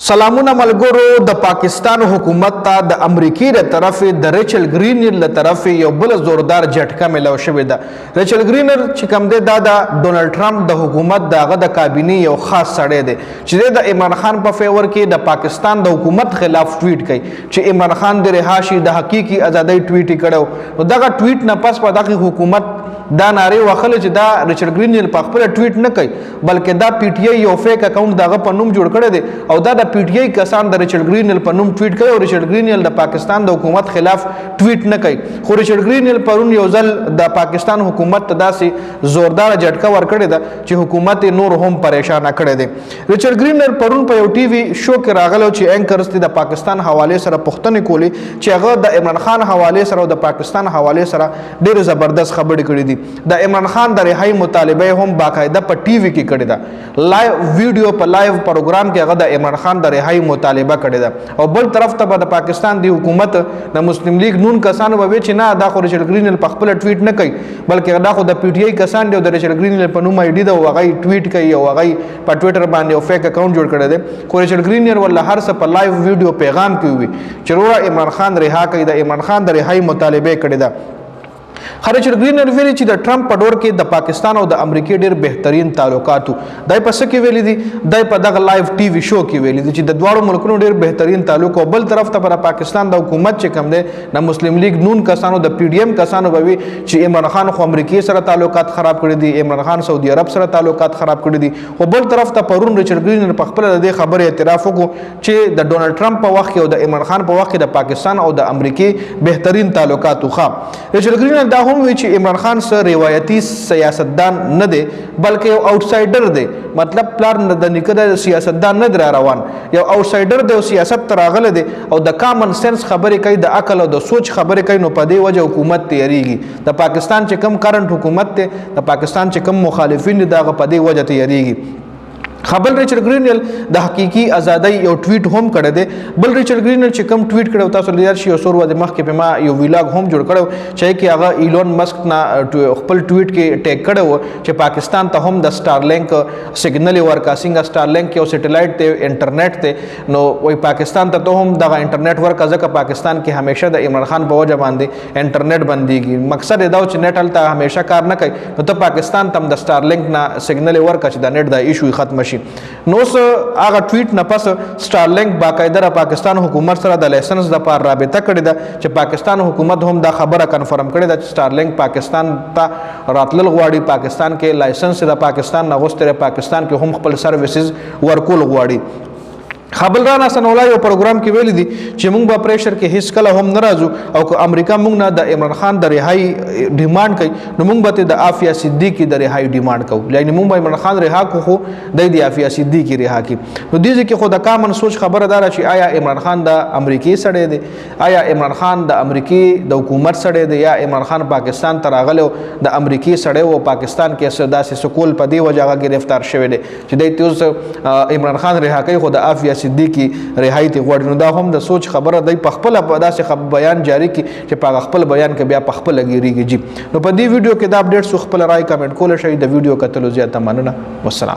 سلامونه ملګرو د پاکستان حکومت ته د امریکای له طرفه د ریچل ګرینر له طرفه یو بل زوردار جټکه ملو شوې ده. ریچل ګرینر چې کوم دی دا د ډونلډ ټرمپ د حکومت دغه د کابینه یو خاص سړی دی چې د عمران خان په فیور کې د پاکستان د حکومت خلاف ټویټ کوي چې عمران خان د رهاشي د حقيقي ازادۍ ټویټ کړو. نو دغه ټویټ نه پس په دغه حکومت دا ناره وخل چې دا ریچل ګرینر په خپل ټویټ نه کوي بلکې دا پی ټی آی یو فیک اکاونټ دغه په نوم جوړ کړی دی او دا د پی ټی آی کسان د ریچل ګرینر په نوم ټویټ کوي او ریچل ګرینر د پاکستان د حکومت خلاف ټویټ نه کوي. خو ریچل ګرینر پرون یو ځل د پاکستان حکومت ته داسې زوردار جټکه ورکړی ده چې حکومت نور هم پریشان کړی دی. ریچل ګرینر پرون په یو ټي وي شو کې راغلو چې انکرز د پاکستان حواله سره پوښتنه کولی چې هغه د عمران خان حواله سره او د پاکستان حواله سره ډېر زبردست خبرې کړې دي. د عمران خان د رهایی مطالبه هم باقاعده په ټي وي کې کړی ده، لایو ویډیو په لایو پروګرام کې هغه د عمران خان د رهایی مطالبه کړی ده. او بل طرف ته د پاکستان دی حکومت د مسلم لیگ نون کسانو به چې نه دا خو ریچل ګرینر په خپل ټویټ نه کوي بلکې دا خو د پی ټی آی کسان دی او د ریچل ګرینر په نوم آی ډي دا هغه ټویټ کوي او هغه په ټویټر باندې یو فیک اکاونټ جوړ کړی دی. خو ریچل ګرینر ول هر څه په لایو ویډیو پیغام کوي چې وروره عمران خان رها کوي، د عمران خان د رهایی مطالبه کړی ده. ریچل ګرینر ویلي چې د ټرمپ په دور کې د پاکستان او د امریکای ډېر بهترین تعلقات دای په څه کې ویلي دي، دای په دغه لایو ټي وي شو کې ویلي دي چې د دواړو ملکونو ډېر بهترین تعلق او بل طرف ته پر پاکستان د حکومت چې کم دی د مسلم لیگ نون کسانو د پی ډی ایم کسانو به وي چې عمران خان خو امریکای سره تعلقات خراب کړي دي، عمران خان سعودي عرب سره تعلقات خراب کړي دي. او بل طرف ته پرون ریچل ګرینر په خپل د خبرې اعتراف وکړو چې د ډونلډ ټرمپ په وخت کې او د عمران خان په وخت کې د پاکستان او د امریکای بهترین تعلقات خو. ریچل ګرینر دا هم وی چې عمران خان سره روایتي سیاستدان نه دی بلکې یو آوټسایډر دی، مطلب پلار د نیکه د سیاستدان نه دی روان، یو آوټسایډر دی او سیاست ته راغلی دی او د کامن سنس خبرې کوي، د عقل او د سوچ خبرې کوي. نو په دې وجه حکومت تیریږي، د پاکستان چې کم کرنٹ حکومت دی د پاکستان چې کم مخالفین دي دغه په دې وجه تیریږي. خبر ریچل ګرینر د حقيقي ازادۍ یو ټویټ هم کړی دی. بل ریچل ګرینر چې کم ټویټ کړو تاسو لیدل شي او سور ورځې مخکې په ما یو ویلاګ هم جوړ کړو چې کې هغه ایلون مسک نه خپل ټویټ کې ټیګ کړو چې پاکستان ته هم د سټارلینک سیګنل ورکا څنګه سټارلینک یو سټلایټ ته انټرنیټ ته نو وای پاکستان ته هم دغه انټرنیټ ورکا ځکه پاکستان کې همیشه د عمران خان په وجه باندې انټرنیټ بنديږي. مقصد دا چې نت هلته همیشه کار نه کوي نو ته پاکستان ته د سټارلینک نه سیګنل ورکا چې د نت د ایشو ختم شي. نو هغه ټویټ نه پس سټارلینک باقاعده پاکستان حکومت سره د لایسنس د پار رابطه کړې ده چې پاکستان حکومت هم دا خبره کنفرم کړې ده چې سټارلینک پاکستان ته راتلل غواړي، پاکستان کې لایسنس د پاکستان نه غوښتل، پاکستان کې هم خپل سرویسز ورکول غواړي. خبردار حسن الله یو پروګرام کې ویل دي چې موږ به پریشر کې هیڅ کله هم ناراضو او که امریکا موږ نه د عمران خان د رهایی ډیماند کوي نو موږ به د عافیه صدیقی د رهایی ډیماند کوو، یعنی موږ به عمران خان رها کو خو د عافیه صدیقی رها کی. نو دې کې خو د کامن سوچ خبره دار چې آیا عمران خان د امریکای سره دی، آیا عمران خان د امریکای د حکومت سره دی، یا عمران خان پاکستان ته راغلی د امریکای سره او پاکستان کې داسې سکول په دی وجه گرفتار شوی دی چې د توس عمران خان رها کوي خو د عافیه صدیقی رهایی ته غوړي. نو دا هم د سوچ خبره دی، په خپل داسې بیان جاری کی چې په خپل بیان کې بیا په خپل لګیږي. نو په دې ویډیو کې دا اپډیټس خپل رائے کمنټ کول شي، د ویډیو کتلو زیاته مننه. والسلام.